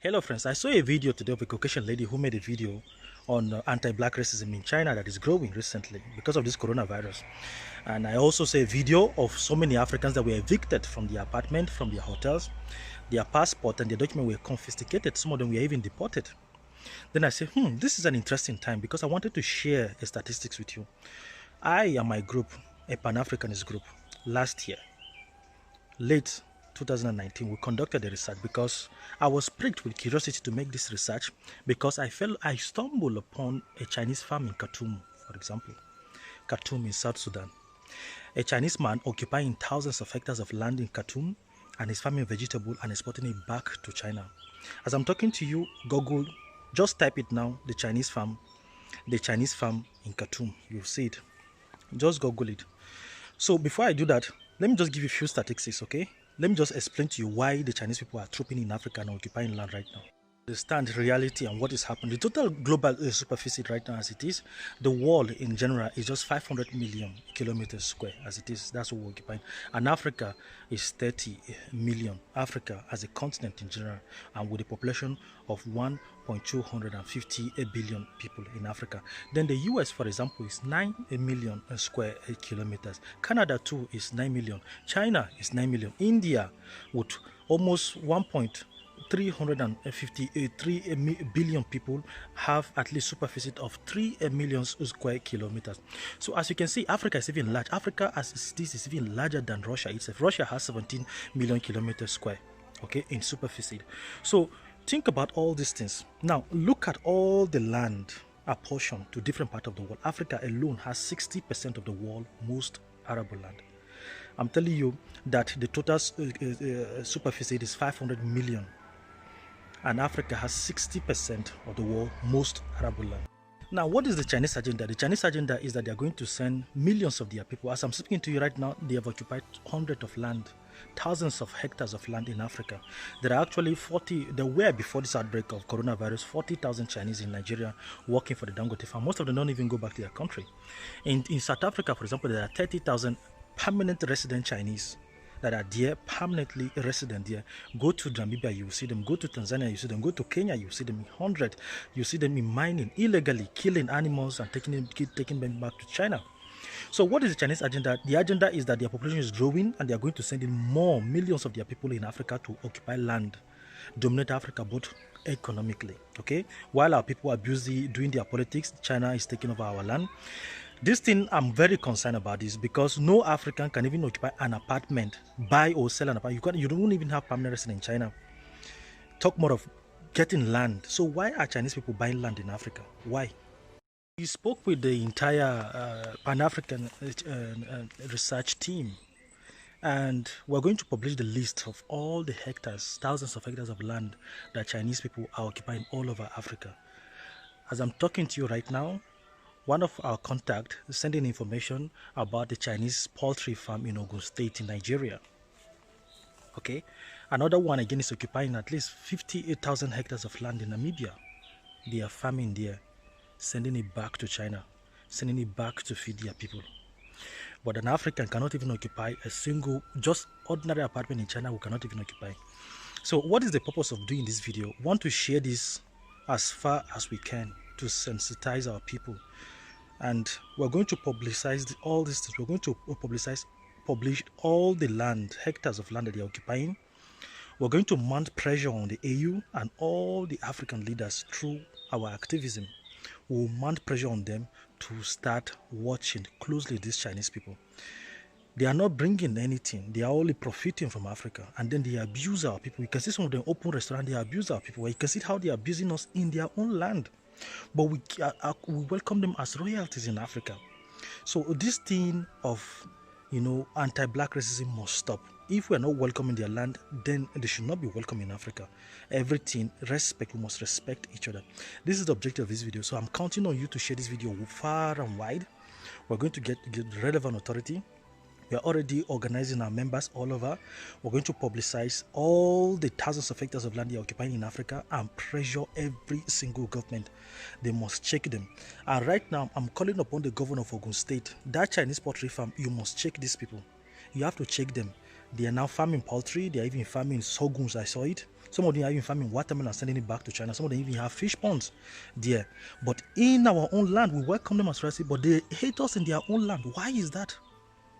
Hello friends, I saw a video today of a Caucasian lady who made a video on anti-black racism in China that is growing recently because of this coronavirus. And I also saw a video of so many Africans that were evicted from their apartment, from their hotels. Their passport and their document were confiscated. Some of them were even deported. Then I said, this is an interesting time because I wanted to share the statistics with you. I and my group, a Pan-Africanist group, last year, late 2019, we conducted a research because I was pricked with curiosity to make this research because I stumbled upon a Chinese farm in Khartoum, for example. Khartoum in South Sudan. A Chinese man occupying thousands of hectares of land in Khartoum and is farming vegetable and exporting it back to China. As I'm talking to you, Google, just type it now, the Chinese farm in Khartoum. You'll see it. Just Google it. So before I do that, let me just give you a few statistics, okay? Let me just explain to you why the Chinese people are trooping in Africa and occupying land right now. Understand reality and what is happening. The total global superficie right now as it is, the world in general is just 500 million kilometers square as it is. That's what we're occupying. And Africa is 30 million. Africa as a continent in general, and with a population of 1.250 billion people in Africa. Then the US, for example, is 9 million square kilometers. Canada too is 9 million. China is 9 million. India with almost 353 billion people have at least superficie of 3 million square kilometers. So as you can see, Africa is even large. Africa as it is even larger than Russia itself. Russia has 17 million kilometers square, okay, in superficie. So think about all these things. Now look at all the land apportioned to different parts of the world. Africa alone has 60% of the world most arable land. I'm telling you that the total superficie is 500 million. And Africa has 60% of the world most arable land. Now, what is the Chinese agenda? The Chinese agenda is that they are going to send millions of their people. As I'm speaking to you right now, they have occupied hundreds of land, thousands of hectares of land in Africa. There are actually there were before this outbreak of coronavirus, 40,000 Chinese in Nigeria working for the Dangote farm. Most of them don't even go back to their country. In South Africa, for example, there are 30,000 permanent resident Chinese that are there, permanently resident there. Go to Namibia, you see them. Go to Tanzania, you see them. Go to Kenya, you see them in hundreds. You see them in mining, illegally killing animals and taking them back to China. So what is the Chinese agenda? The agenda is that their population is growing and they are going to send in more millions of their people in Africa to occupy land, dominate Africa both economically, okay? While our people are busy doing their politics, China is taking over our land. This thing, I'm very concerned about this because no African can even occupy an apartment, buy or sell an apartment. You don't even have permanent residence in China. Talk more of getting land. So why are Chinese people buying land in Africa? Why? We spoke with the entire Pan-African research team, and we're going to publish the list of all the hectares, thousands of hectares of land that Chinese people are occupying all over Africa. As I'm talking to you right now, one of our contacts is sending information about the Chinese poultry farm in Ogun State in Nigeria. Okay, another one again is occupying at least 58,000 hectares of land in Namibia. They are farming there, sending it back to China, sending it back to feed their people. But an African cannot even occupy a single, just ordinary apartment in China. We cannot even occupy. So what is the purpose of doing this video? We want to share this as far as we can to sensitize our people. And we're going to publicize all these things. We're going to publish all the land, hectares of land that they're occupying. We're going to mount pressure on the AU and all the African leaders through our activism. We'll mount pressure on them to start watching closely these Chinese people. They are not bringing anything. They are only profiting from Africa. And then they abuse our people. You can see some of them open restaurants. They abuse our people. You can see how they are abusing us in their own land. But we welcome them as royalties in Africa. So this thing of, anti-black racism must stop. If we are not welcoming their land, then they should not be welcome in Africa. Everything, respect, we must respect each other. This is the objective of this video. So I'm counting on you to share this video far and wide. We're going to get relevant authority. We are already organizing our members all over. We're going to publicize all the thousands of hectares of land they are occupying in Africa and pressure every single government. They must check them. And right now, I'm calling upon the governor of Ogun State. That Chinese poultry farm, you must check these people. You have to check them. They are now farming poultry. They are even farming sorghums. I saw it. Some of them are even farming watermelon and sending it back to China. Some of them even have fish ponds there. But in our own land, we welcome them as residents, but they hate us in their own land. Why is that?